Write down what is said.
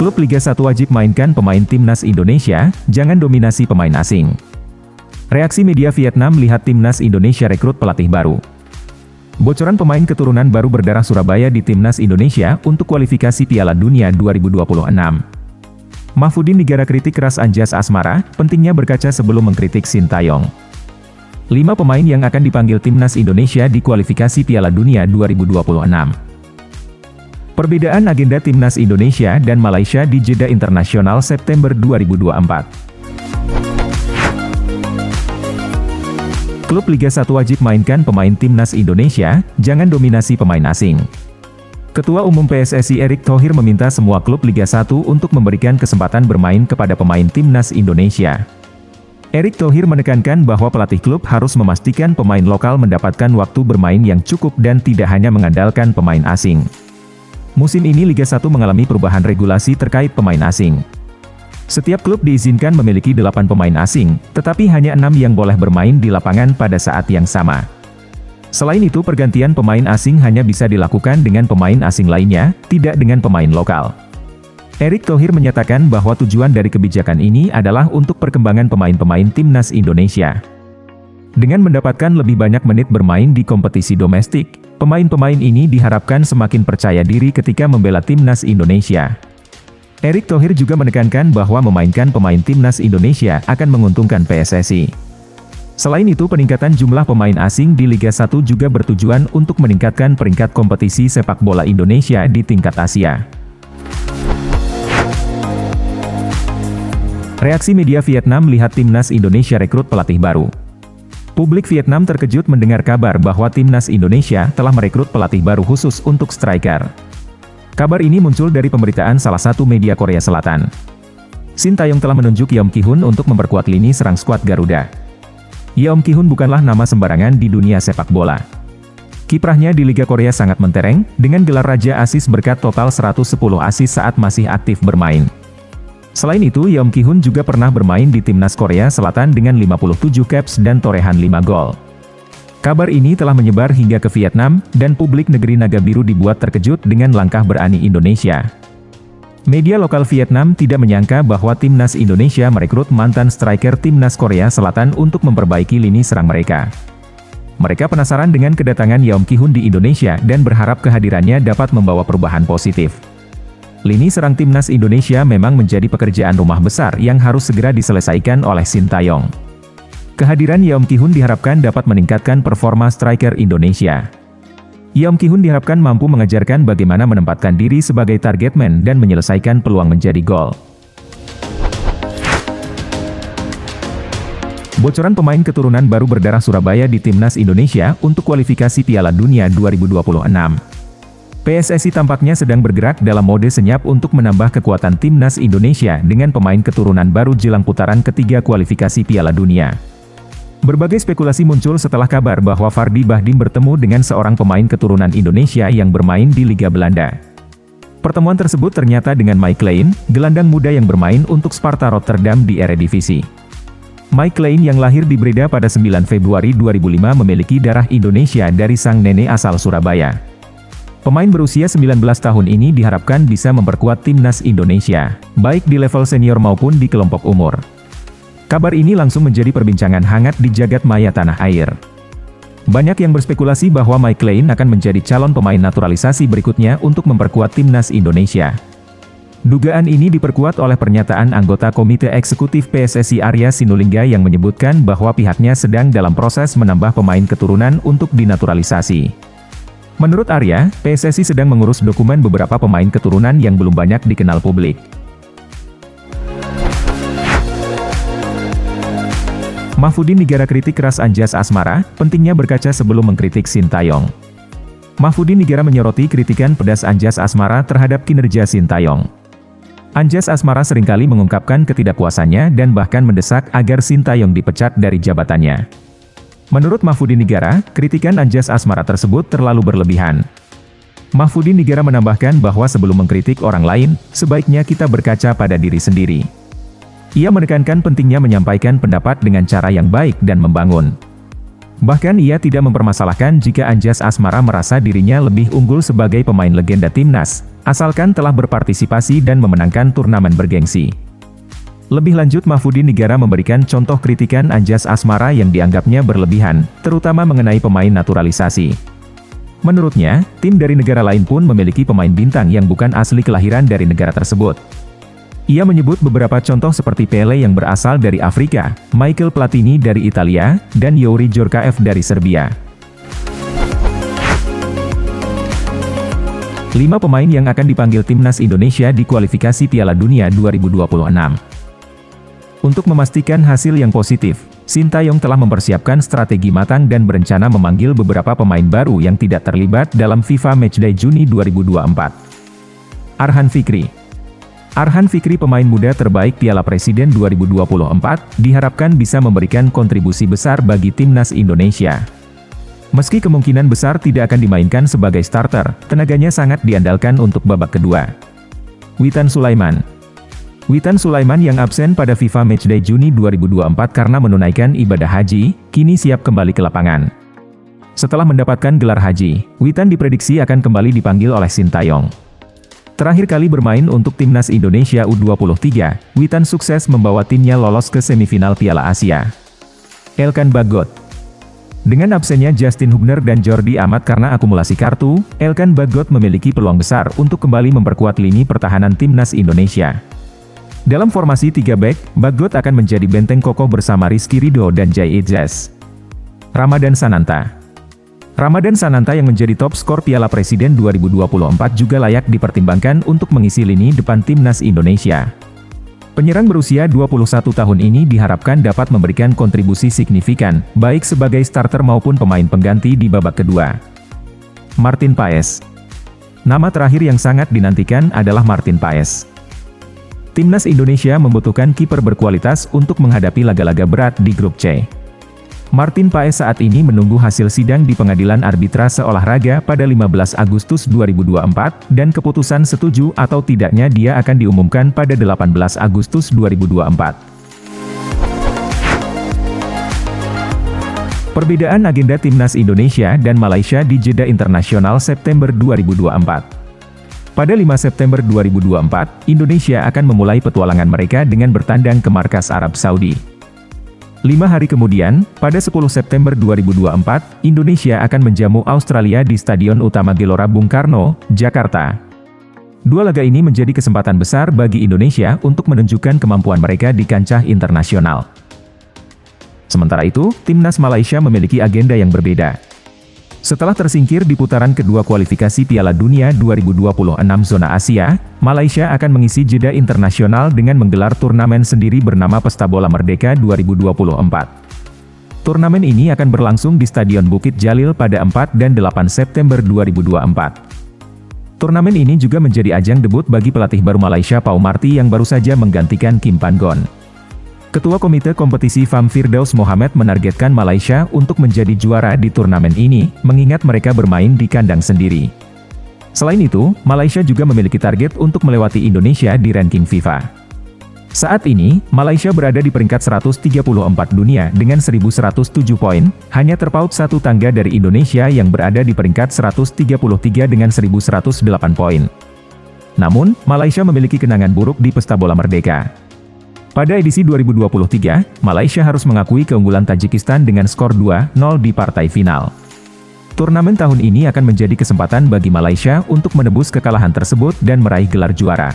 Klub Liga 1 wajib mainkan pemain timnas Indonesia, jangan dominasi pemain asing. Reaksi media Vietnam lihat timnas Indonesia rekrut pelatih baru. Bocoran pemain keturunan baru berdarah Surabaya di timnas Indonesia untuk kualifikasi Piala Dunia 2026. Mahfudin Nigara kritik keras Anjas Asmara, pentingnya berkaca sebelum mengkritik Sintayong. 5 pemain yang akan dipanggil timnas Indonesia di kualifikasi Piala Dunia 2026. Perbedaan agenda timnas Indonesia dan Malaysia di Jeddah Internasional September 2024. Klub Liga 1 wajib mainkan pemain timnas Indonesia, jangan dominasi pemain asing. Ketua Umum PSSI Erick Thohir meminta semua klub Liga 1 untuk memberikan kesempatan bermain kepada pemain timnas Indonesia. Erick Thohir menekankan bahwa pelatih klub harus memastikan pemain lokal mendapatkan waktu bermain yang cukup dan tidak hanya mengandalkan pemain asing. Musim ini Liga 1 mengalami perubahan regulasi terkait pemain asing. Setiap klub diizinkan memiliki 8 pemain asing, tetapi hanya 6 yang boleh bermain di lapangan pada saat yang sama. Selain itu pergantian pemain asing hanya bisa dilakukan dengan pemain asing lainnya, tidak dengan pemain lokal. Erick Thohir menyatakan bahwa tujuan dari kebijakan ini adalah untuk perkembangan pemain-pemain timnas Indonesia. Dengan mendapatkan lebih banyak menit bermain di kompetisi domestik, pemain-pemain ini diharapkan semakin percaya diri ketika membela timnas Indonesia. Erick Thohir juga menekankan bahwa memainkan pemain timnas Indonesia akan menguntungkan PSSI. Selain itu peningkatan jumlah pemain asing di Liga 1 juga bertujuan untuk meningkatkan peringkat kompetisi sepak bola Indonesia di tingkat Asia. Reaksi media Vietnam lihat timnas Indonesia rekrut pelatih baru. Publik Vietnam terkejut mendengar kabar bahwa timnas Indonesia telah merekrut pelatih baru khusus untuk striker. Kabar ini muncul dari pemberitaan salah satu media Korea Selatan. Sintayong telah menunjuk Yeom Ki-hun untuk memperkuat lini serang skuad Garuda. Yeom Ki-hun bukanlah nama sembarangan di dunia sepak bola. Kiprahnya di Liga Korea sangat mentereng, dengan gelar Raja Asis berkat total 110 asis saat masih aktif bermain. Selain itu Yeom Ki-hun juga pernah bermain di timnas Korea Selatan dengan 57 caps dan torehan 5 gol. Kabar ini telah menyebar hingga ke Vietnam, dan publik negeri Naga Biru dibuat terkejut dengan langkah berani Indonesia. Media lokal Vietnam tidak menyangka bahwa timnas Indonesia merekrut mantan striker timnas Korea Selatan untuk memperbaiki lini serang mereka. Mereka penasaran dengan kedatangan Yeom Ki-hun di Indonesia dan berharap kehadirannya dapat membawa perubahan positif. Lini serang timnas Indonesia memang menjadi pekerjaan rumah besar yang harus segera diselesaikan oleh Sintayong. Kehadiran Yeom Ki-hun diharapkan dapat meningkatkan performa striker Indonesia. Yeom Ki-hun diharapkan mampu mengajarkan bagaimana menempatkan diri sebagai target man dan menyelesaikan peluang menjadi gol. Bocoran pemain keturunan baru berdarah Surabaya di timnas Indonesia untuk kualifikasi Piala Dunia 2026. PSSI tampaknya sedang bergerak dalam mode senyap untuk menambah kekuatan timnas Indonesia dengan pemain keturunan baru jelang putaran ketiga kualifikasi Piala Dunia. Berbagai spekulasi muncul setelah kabar bahwa Fardy Bahdim bertemu dengan seorang pemain keturunan Indonesia yang bermain di Liga Belanda. Pertemuan tersebut ternyata dengan Mike Klein, gelandang muda yang bermain untuk Sparta Rotterdam di Eredivisie. Mike Klein yang lahir di Breda pada 9 Februari 2005 memiliki darah Indonesia dari sang nenek asal Surabaya. Pemain berusia 19 tahun ini diharapkan bisa memperkuat timnas Indonesia, baik di level senior maupun di kelompok umur. Kabar ini langsung menjadi perbincangan hangat di jagat maya tanah air. Banyak yang berspekulasi bahwa Mike Klein akan menjadi calon pemain naturalisasi berikutnya untuk memperkuat timnas Indonesia. Dugaan ini diperkuat oleh pernyataan anggota Komite Eksekutif PSSI Arya Sinulinga yang menyebutkan bahwa pihaknya sedang dalam proses menambah pemain keturunan untuk dinaturalisasi. Menurut Arya, PSSI sedang mengurus dokumen beberapa pemain keturunan yang belum banyak dikenal publik. Mahfudin Nigara kritik keras Anjas Asmara, pentingnya berkaca sebelum mengkritik Sintayong. Mahfudin Nigara menyoroti kritikan pedas Anjas Asmara terhadap kinerja Sintayong. Anjas Asmara seringkali mengungkapkan ketidakpuasannya dan bahkan mendesak agar Sintayong dipecat dari jabatannya. Menurut Mahfudin Nigara, kritikan Anjas Asmara tersebut terlalu berlebihan. Mahfudin Nigara menambahkan bahwa sebelum mengkritik orang lain, sebaiknya kita berkaca pada diri sendiri. Ia menekankan pentingnya menyampaikan pendapat dengan cara yang baik dan membangun. Bahkan ia tidak mempermasalahkan jika Anjas Asmara merasa dirinya lebih unggul sebagai pemain legenda timnas, asalkan telah berpartisipasi dan memenangkan turnamen bergengsi. Lebih lanjut, Mahfudin Nigara memberikan contoh kritikan Anjas Asmara yang dianggapnya berlebihan, terutama mengenai pemain naturalisasi. Menurutnya, tim dari negara lain pun memiliki pemain bintang yang bukan asli kelahiran dari negara tersebut. Ia menyebut beberapa contoh seperti Pele yang berasal dari Afrika, Michael Platini dari Italia, dan Youri Djorkaeff dari Serbia. 5 pemain yang akan dipanggil timnas Indonesia di kualifikasi Piala Dunia 2026. Untuk memastikan hasil yang positif, Sintayong telah mempersiapkan strategi matang dan berencana memanggil beberapa pemain baru yang tidak terlibat dalam FIFA Matchday Juni 2024. Arhan Fikri. Arhan Fikri, pemain muda terbaik Piala Presiden 2024, diharapkan bisa memberikan kontribusi besar bagi timnas Indonesia. Meski kemungkinan besar tidak akan dimainkan sebagai starter, tenaganya sangat diandalkan untuk babak kedua. Witan Sulaiman. Witan Sulaiman yang absen pada FIFA Matchday Juni 2024 karena menunaikan ibadah haji, kini siap kembali ke lapangan. Setelah mendapatkan gelar haji, Witan diprediksi akan kembali dipanggil oleh Sintayong. Terakhir kali bermain untuk timnas Indonesia U23, Witan sukses membawa timnya lolos ke semifinal Piala Asia. Elkan Bagot. Dengan absennya Justin Hubner dan Jordi Amat karena akumulasi kartu, Elkan Bagot memiliki peluang besar untuk kembali memperkuat lini pertahanan timnas Indonesia. Dalam formasi 3 back, Bagot akan menjadi benteng kokoh bersama Rizky Ridho dan Jay Idzas. Ramadan Sananta. Ramadan Sananta yang menjadi top skor Piala Presiden 2024 juga layak dipertimbangkan untuk mengisi lini depan timnas Indonesia. Penyerang berusia 21 tahun ini diharapkan dapat memberikan kontribusi signifikan, baik sebagai starter maupun pemain pengganti di babak kedua. Martin Paes. Nama terakhir yang sangat dinantikan adalah Martin Paes. Timnas Indonesia membutuhkan kiper berkualitas untuk menghadapi laga-laga berat di grup C. Martin Paes saat ini menunggu hasil sidang di Pengadilan Arbitrase Olahraga pada 15 Agustus 2024, dan keputusan setuju atau tidaknya dia akan diumumkan pada 18 Agustus 2024. Perbedaan agenda Timnas Indonesia dan Malaysia di jeda internasional September 2024. Pada 5 September 2024, Indonesia akan memulai petualangan mereka dengan bertandang ke markas Arab Saudi. 5 hari kemudian, pada 10 September 2024, Indonesia akan menjamu Australia di Stadion Utama Gelora Bung Karno, Jakarta. 2 laga ini menjadi kesempatan besar bagi Indonesia untuk menunjukkan kemampuan mereka di kancah internasional. Sementara itu, timnas Malaysia memiliki agenda yang berbeda. Setelah tersingkir di putaran kedua kualifikasi Piala Dunia 2026 zona Asia, Malaysia akan mengisi jeda internasional dengan menggelar turnamen sendiri bernama Pesta Bola Merdeka 2024. Turnamen ini akan berlangsung di Stadion Bukit Jalil pada 4 dan 8 September 2024. Turnamen ini juga menjadi ajang debut bagi pelatih baru Malaysia Pau Marty yang baru saja menggantikan Kim Pan Gon. Ketua Komite Kompetisi FAM Firdaus Mohammed menargetkan Malaysia untuk menjadi juara di turnamen ini, mengingat mereka bermain di kandang sendiri. Selain itu, Malaysia juga memiliki target untuk melewati Indonesia di ranking FIFA. Saat ini, Malaysia berada di peringkat 134 dunia dengan 1.107 poin, hanya terpaut 1 tangga dari Indonesia yang berada di peringkat 133 dengan 1.108 poin. Namun, Malaysia memiliki kenangan buruk di Pesta Bola Merdeka. Pada edisi 2023, Malaysia harus mengakui keunggulan Tajikistan dengan skor 2-0 di partai final. Turnamen tahun ini akan menjadi kesempatan bagi Malaysia untuk menebus kekalahan tersebut dan meraih gelar juara.